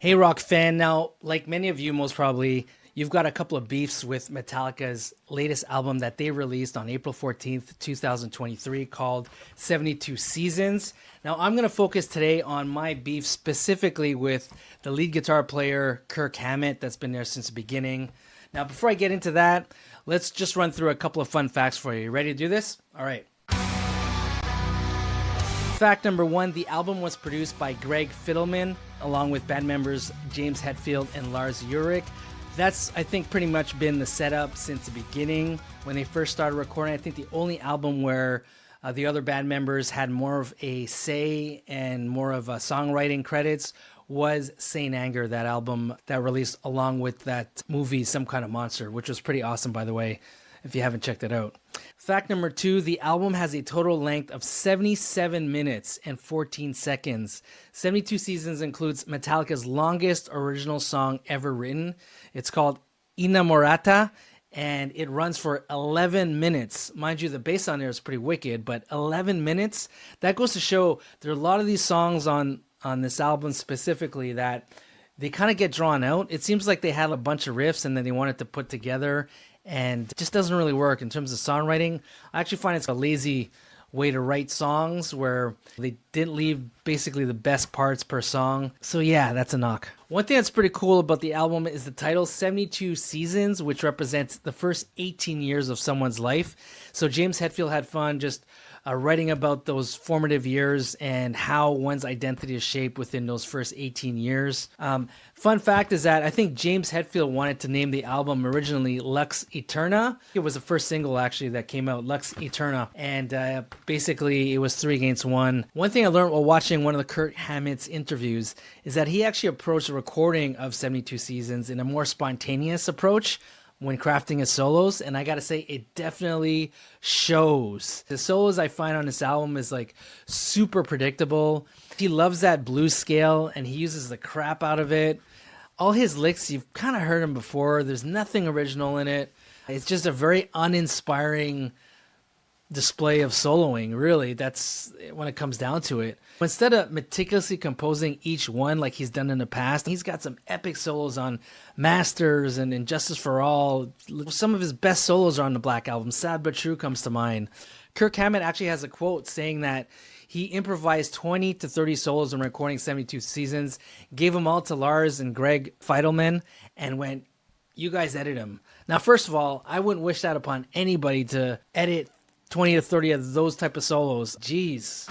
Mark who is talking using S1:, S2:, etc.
S1: Hey, rock fan. Now, like many of you, most probably, you've got a couple of beefs with Metallica's latest album that they released on April 14th, 2023, called 72 Seasons. Now, I'm going to focus today on my beef specifically with the lead guitar player, Kirk Hammett, that's been there since the beginning. Now, before I get into that, let's just run through a couple of fun facts for you. You ready to do this? All right. Fact number one, the album was produced by Greg Fidelman, along with band members James Hetfield and Lars Ulrich. That's, I think, pretty much been the setup since the beginning. When they first started recording, I think the only album where the other band members had more of a say and more of a songwriting credits was Saint Anger, that album that released along with that movie, Some Kind of Monster, which was pretty awesome, by the way, if you haven't checked it out. Fact number two, the album has a total length of 77 minutes and 14 seconds. 72 Seasons includes Metallica's longest original song ever written. It's called Innamorata, and it runs for 11 minutes. Mind you, the bass on there is pretty wicked, but 11 minutes? That goes to show there are a lot of these songs on this album specifically that they kind of get drawn out. It seems like they had a bunch of riffs and then they wanted to put together, and it just doesn't really work in terms of songwriting. I actually find it's a lazy way to write songs where they didn't leave basically the best parts per song. So yeah, that's a knock. One thing that's pretty cool about the album is the title 72 Seasons, which represents the first 18 years of someone's life. So James Hetfield had fun just writing about those formative years and how one's identity is shaped within those first 18 years. Fun fact is that I think James Hetfield wanted to name the album originally Lux Eterna. It was the first single actually that came out, Lux Eterna. And basically it was 3 against 1. One thing I learned while watching one of the Kirk Hammett's interviews is that he actually approached the recording of 72 Seasons in a more spontaneous approach when crafting his solos, and I gotta say, it definitely shows. The solos I find on this album is like super predictable. He loves that blues scale, and he uses the crap out of it. All his licks, you've kind of heard them before. There's nothing original in it. It's just a very uninspiring display of soloing, really. That's when it comes down to it. Instead of meticulously composing each one like he's done in the past, he's got some epic solos on Masters and Injustice for All. Some of his best solos are on the Black Album. Sad But True comes to mind. Kirk Hammett actually has a quote saying that he improvised 20 to 30 solos when recording 72 Seasons, gave them all to Lars and Greg Fidelman, and went, "You guys edit them." Now, first of all, I wouldn't wish that upon anybody, to edit 20 to 30 of those type of solos. Jeez.